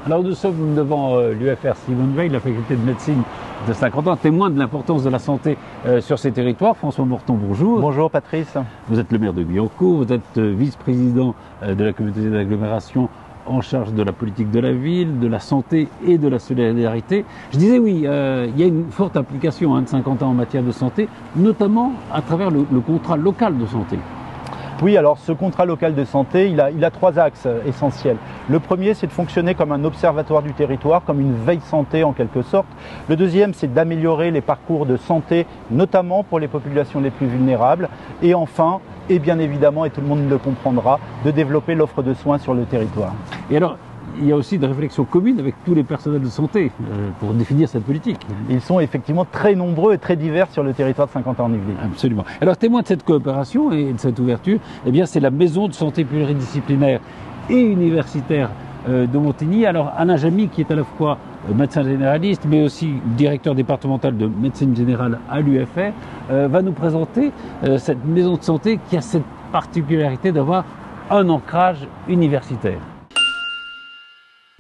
Alors nous sommes devant l'UFR Simone Veil, la faculté de médecine de Saint-Quentin, témoin de l'importance de la santé sur ces territoires. François Morton, bonjour. Bonjour Patrice. Vous êtes le maire de Guyancourt, vous êtes vice-président de la communauté d'agglomération en charge de la politique de la ville, de la santé et de la solidarité. Je disais oui, il y a une forte implication de Saint-Quentin en matière de santé, notamment à travers le contrat local de santé. Oui, alors ce contrat local de santé, il a trois axes essentiels. Le premier, c'est de fonctionner comme un observatoire du territoire, comme une veille santé en quelque sorte. Le deuxième, c'est d'améliorer les parcours de santé, notamment pour les populations les plus vulnérables. Et enfin, et bien évidemment, et tout le monde le comprendra, de développer l'offre de soins sur le territoire. Et alors, il y a aussi des réflexions communes avec tous les personnels de santé pour définir cette politique. Ils sont effectivement très nombreux et très divers sur le territoire de Saint-Quentin-en-Yvelines. Absolument. Alors, témoin de cette coopération et de cette ouverture, eh bien, c'est la maison de santé pluridisciplinaire et universitaire de Montigny. Alors, Alain Jamy, qui est à la fois médecin généraliste, mais aussi directeur départemental de médecine générale à l'UFR, va nous présenter cette maison de santé qui a cette particularité d'avoir un ancrage universitaire.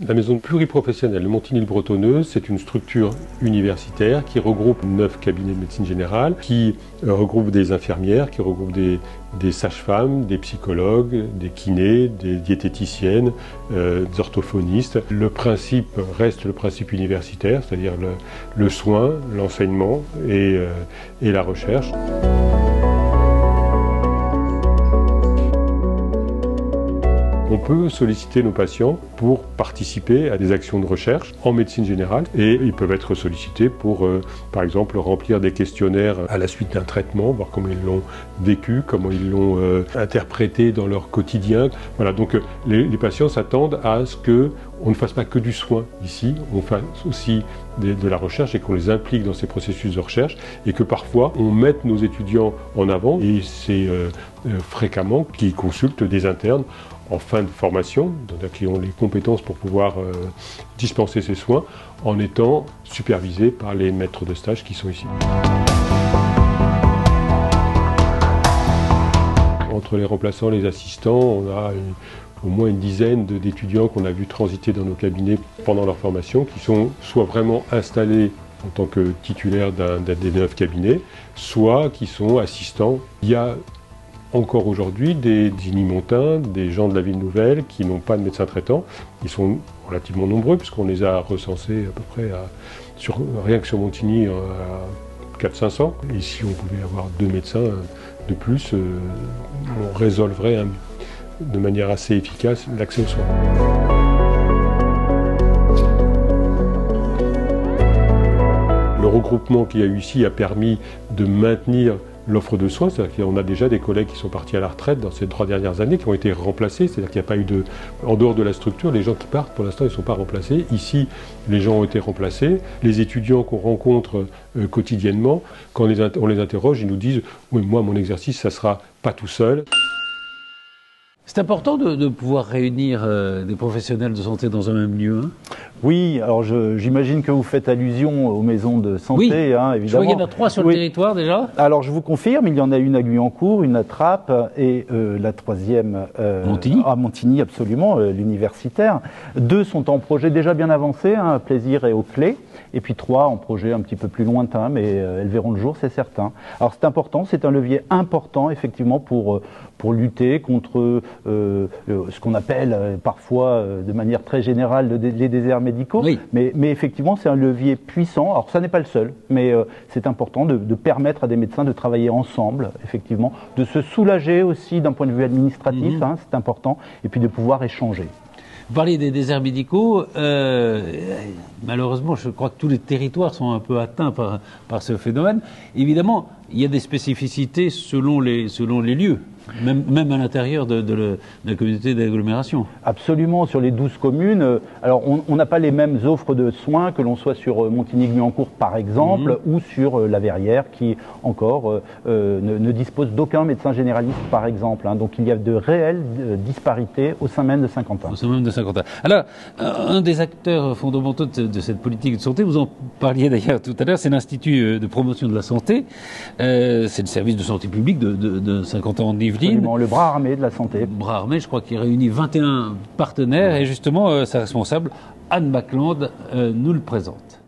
La maison pluriprofessionnelle de Montigny-le-Bretonneux, c'est une structure universitaire qui regroupe 9 cabinets de médecine générale, qui regroupe des infirmières, qui regroupe des sages-femmes, des psychologues, des kinés, des diététiciennes, des orthophonistes. Le principe reste le principe universitaire, c'est-à-dire le soin, l'enseignement et la recherche. On peut solliciter nos patients pour participer à des actions de recherche en médecine générale et ils peuvent être sollicités pour, par exemple, remplir des questionnaires à la suite d'un traitement, voir comment ils l'ont vécu, comment ils l'ont interprété dans leur quotidien. Voilà, donc les patients s'attendent à ce qu'on ne fasse pas que du soin ici, on fasse aussi de la recherche et qu'on les implique dans ces processus de recherche et que parfois on mette nos étudiants en avant et c'est fréquemment qu'ils consultent des internes en fin de formation, donc qui ont les compétences pour pouvoir dispenser ces soins, en étant supervisés par les maîtres de stage qui sont ici. Entre les remplaçants et les assistants, on a au moins une dizaine d'étudiants qu'on a vu transiter dans nos cabinets pendant leur formation, qui sont soit vraiment installés en tant que titulaires des 9 cabinets, soit qui sont assistants. Il y a encore aujourd'hui des Digny-Montains, des gens de la ville nouvelle qui n'ont pas de médecin traitant. Ils sont relativement nombreux puisqu'on les a recensés à peu près rien que sur Montigny à 400-500. Et si on pouvait avoir 2 médecins de plus, on résolverait de manière assez efficace l'accès aux soins. Le regroupement qu'il y a eu ici a permis de maintenir l'offre de soins, c'est-à-dire qu'on a déjà des collègues qui sont partis à la retraite dans ces 3 dernières années, qui ont été remplacés, c'est-à-dire qu'il n'y a pas eu en dehors de la structure, les gens qui partent, pour l'instant, ils ne sont pas remplacés. Ici, les gens ont été remplacés. Les étudiants qu'on rencontre quotidiennement, quand on les interroge, ils nous disent « Oui, moi, mon exercice, ça ne sera pas tout seul ». C'est important de pouvoir réunir des professionnels de santé dans un même lieu. Oui, alors j'imagine que vous faites allusion aux maisons de santé, oui. Évidemment. Je crois qu'il y en a 3 sur le territoire déjà. Alors je vous confirme, il y en a une à Guyancourt, une à Trappes et la 3e à Montigny, absolument, l'universitaire. 2 sont en projet déjà bien avancé, à Plaisir et aux Clés. Et puis 3 en projet un petit peu plus lointain, mais elles verront le jour, c'est certain. Alors c'est important, c'est un levier important effectivement pour lutter contre ce qu'on appelle parfois de manière très générale les déserts médicaux. Oui. Mais effectivement, c'est un levier puissant. Alors ça n'est pas le seul, mais c'est important de permettre à des médecins de travailler ensemble, effectivement, de se soulager aussi d'un point de vue administratif, c'est important, et puis de pouvoir échanger. Vous parlez des déserts médicaux, malheureusement je crois que tous les territoires sont un peu atteints par ce phénomène. Évidemment, il y a des spécificités selon les lieux. Même à l'intérieur de la communauté d'agglomération. Absolument, sur les 12 communes. Alors, on n'a pas les mêmes offres de soins que l'on soit sur Montigny-Guyancourt, par exemple, ou sur la Verrière, qui encore ne dispose d'aucun médecin généraliste, par exemple. Donc, il y a de réelles disparités au sein même de Saint-Quentin. Au sein même de Saint-Quentin. Alors, un des acteurs fondamentaux de cette politique de santé, vous en parliez d'ailleurs tout à l'heure, c'est l'Institut de promotion de la santé. C'est le service de santé publique de Saint-Quentin-en-Yvelines Yvelines. Le bras armé de la santé. Le bras armé, je crois qu'il réunit 21 partenaires et justement sa responsable, Anne Backlande, nous le présente.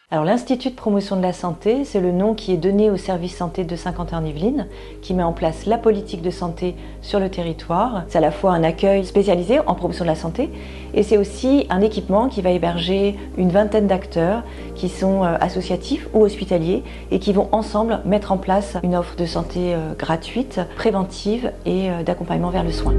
Alors l'Institut de promotion de la santé, c'est le nom qui est donné au service santé de Saint-Quentin-en-Yvelines, qui met en place la politique de santé sur le territoire. C'est à la fois un accueil spécialisé en promotion de la santé et c'est aussi un équipement qui va héberger une vingtaine d'acteurs qui sont associatifs ou hospitaliers et qui vont ensemble mettre en place une offre de santé gratuite, préventive et d'accompagnement vers le soin.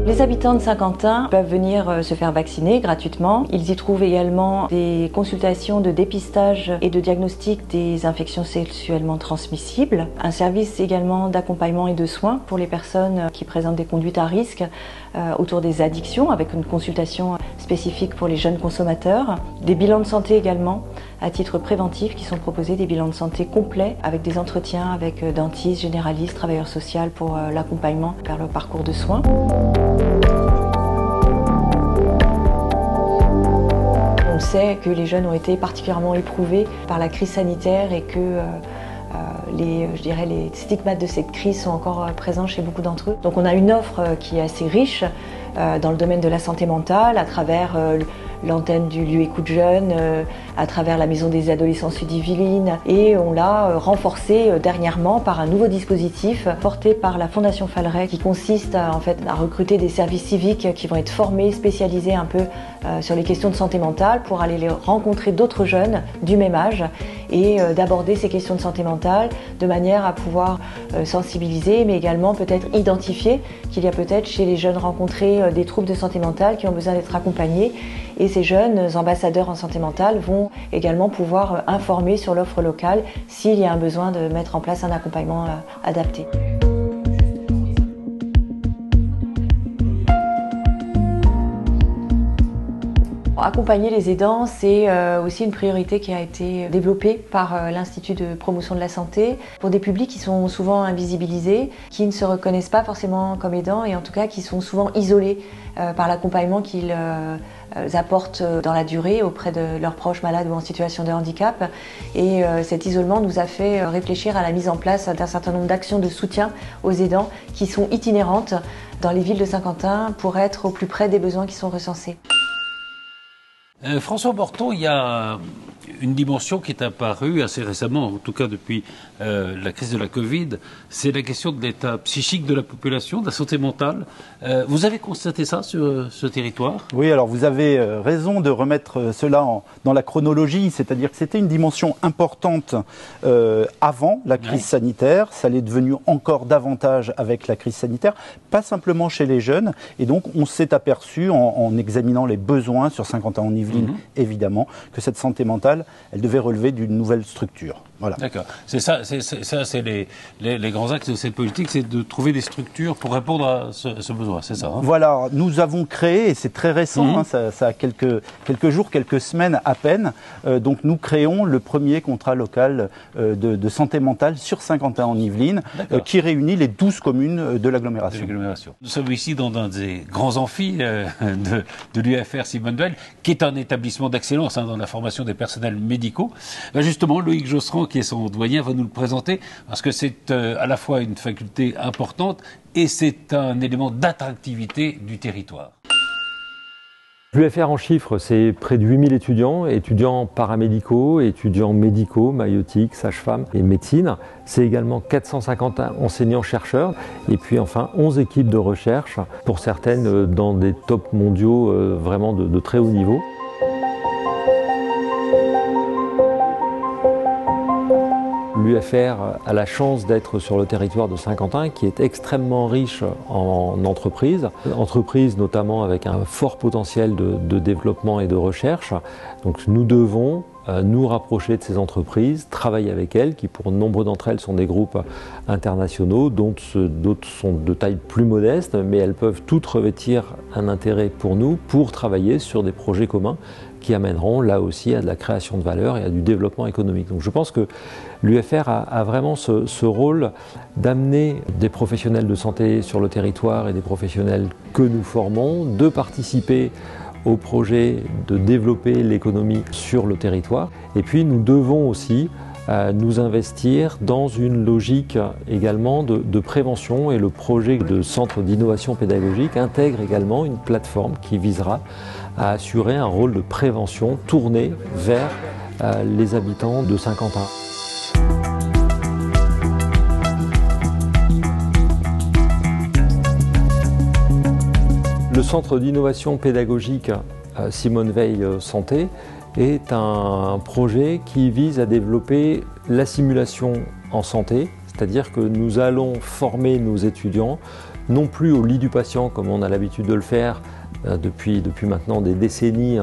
Les habitants de Saint-Quentin peuvent venir se faire vacciner gratuitement. Ils y trouvent également des consultations de dépistage et de diagnostic des infections sexuellement transmissibles. Un service également d'accompagnement et de soins pour les personnes qui présentent des conduites à risque autour des addictions, avec une consultation spécifique pour les jeunes consommateurs. Des bilans de santé également à titre préventif qui sont proposés, des bilans de santé complets avec des entretiens avec dentistes, généralistes, travailleurs sociaux pour l'accompagnement vers le parcours de soins. On sait que les jeunes ont été particulièrement éprouvés par la crise sanitaire et que les stigmates de cette crise sont encore présents chez beaucoup d'entre eux. Donc on a une offre qui est assez riche dans le domaine de la santé mentale à travers l'antenne du lieu Écoute Jeune, à travers la Maison des Adolescents Sud-Yvelines, et on l'a renforcé dernièrement par un nouveau dispositif porté par la Fondation Falleret qui consiste à recruter des services civiques qui vont être formés, spécialisés un peu sur les questions de santé mentale pour aller rencontrer d'autres jeunes du même âge et d'aborder ces questions de santé mentale de manière à pouvoir sensibiliser mais également peut-être identifier qu'il y a peut-être chez les jeunes rencontrés des troubles de santé mentale qui ont besoin d'être accompagnés. Et ces jeunes ambassadeurs en santé mentale vont également pouvoir informer sur l'offre locale s'il y a un besoin de mettre en place un accompagnement adapté. Accompagner les aidants, c'est aussi une priorité qui a été développée par l'Institut de promotion de la santé pour des publics qui sont souvent invisibilisés, qui ne se reconnaissent pas forcément comme aidants et en tout cas qui sont souvent isolés par l'accompagnement qu'ils apportent dans la durée auprès de leurs proches malades ou en situation de handicap. Et cet isolement nous a fait réfléchir à la mise en place d'un certain nombre d'actions de soutien aux aidants qui sont itinérantes dans les villes de Saint-Quentin pour être au plus près des besoins qui sont recensés. François Borton, il y a une dimension qui est apparue assez récemment, en tout cas depuis la crise de la Covid, c'est la question de l'état psychique de la population, de la santé mentale. Vous avez constaté ça sur ce territoire ? Oui, alors vous avez raison de remettre cela dans la chronologie, c'est-à-dire que c'était une dimension importante avant la crise sanitaire, ça l'est devenu encore davantage avec la crise sanitaire, pas simplement chez les jeunes, et donc on s'est aperçu en examinant les besoins sur Saint-Quentin-en-Yvelines, évidemment, que cette santé mentale, elle devait relever d'une nouvelle structure. Voilà. D'accord. C'est ça, c'est les grands axes de cette politique, c'est de trouver des structures pour répondre à ce besoin, c'est ça hein ? Voilà, nous avons créé, et c'est très récent, ça a quelques jours, quelques semaines à peine, donc nous créons le premier contrat local de santé mentale sur Saint-Quentin-en-Yvelines, qui réunit les 12 communes de l'agglomération. Nous sommes ici dans un des grands amphis de l'UFR Simone Veil, qui est un établissement d'excellence dans la formation des personnels médicaux. Justement, Loïc Josserand, qui est son doyen, va nous le présenter, parce que c'est à la fois une faculté importante et c'est un élément d'attractivité du territoire. L'UFR en chiffres, c'est près de 8000 étudiants paramédicaux, étudiants médicaux, maïeutique, sages-femmes et médecine. C'est également 450 enseignants-chercheurs et puis enfin 11 équipes de recherche, pour certaines dans des tops mondiaux vraiment de très haut niveau. L'UFR a la chance d'être sur le territoire de Saint-Quentin qui est extrêmement riche en entreprises notamment avec un fort potentiel de développement et de recherche. Donc nous devons nous rapprocher de ces entreprises, travailler avec elles, qui pour nombre d'entre elles sont des groupes internationaux, d'autres sont de taille plus modeste, mais elles peuvent toutes revêtir un intérêt pour nous pour travailler sur des projets communs qui amèneront là aussi à de la création de valeur et à du développement économique. Donc je pense que l'UFR a vraiment ce rôle d'amener des professionnels de santé sur le territoire et des professionnels que nous formons, de participer au projet de développer l'économie sur le territoire. Et puis nous devons aussi nous investir dans une logique également de prévention, et le projet de centre d'innovation pédagogique intègre également une plateforme qui visera à assurer un rôle de prévention tourné vers les habitants de Saint-Quentin. Le centre d'innovation pédagogique Simone Veil Santé est un projet qui vise à développer la simulation en santé, c'est-à-dire que nous allons former nos étudiants non plus au lit du patient comme on a l'habitude de le faire depuis maintenant des décennies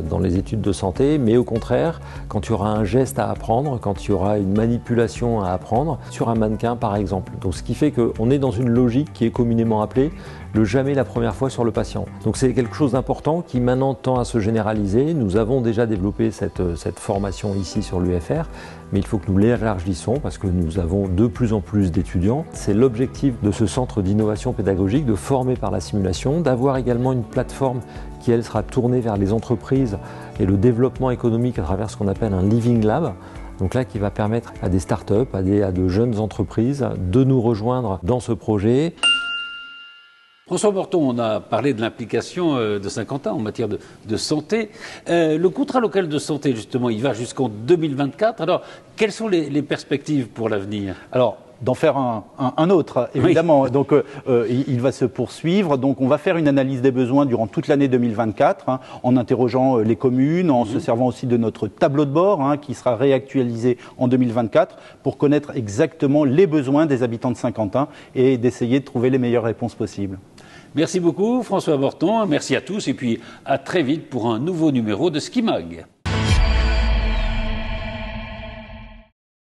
dans les études de santé, mais au contraire, quand il y aura un geste à apprendre, quand il y aura une manipulation à apprendre, sur un mannequin par exemple. Donc ce qui fait qu'on est dans une logique qui est communément appelée le jamais la première fois sur le patient. Donc c'est quelque chose d'important qui maintenant tend à se généraliser. Nous avons déjà développé cette formation ici sur l'UFR, mais il faut que nous l'élargissons parce que nous avons de plus en plus d'étudiants. C'est l'objectif de ce centre d'innovation pédagogique, de former par la simulation, d'avoir également une plateforme qui, elle, sera tournée vers les entreprises et le développement économique à travers ce qu'on appelle un Living Lab. Donc là, qui va permettre à des startups, à de jeunes entreprises de nous rejoindre dans ce projet. François Borton, on a parlé de l'implication de Saint-Quentin en matière de santé. Le contrat local de santé, justement, il va jusqu'en 2024. Alors, quelles sont les perspectives pour l'avenir ? Alors, d'en faire un autre, évidemment. Oui. Donc, il va se poursuivre. Donc, on va faire une analyse des besoins durant toute l'année 2024, en interrogeant les communes, en se servant aussi de notre tableau de bord, qui sera réactualisé en 2024, pour connaître exactement les besoins des habitants de Saint-Quentin et d'essayer de trouver les meilleures réponses possibles. Merci beaucoup, François Borton. Merci à tous et puis à très vite pour un nouveau numéro de Skimag.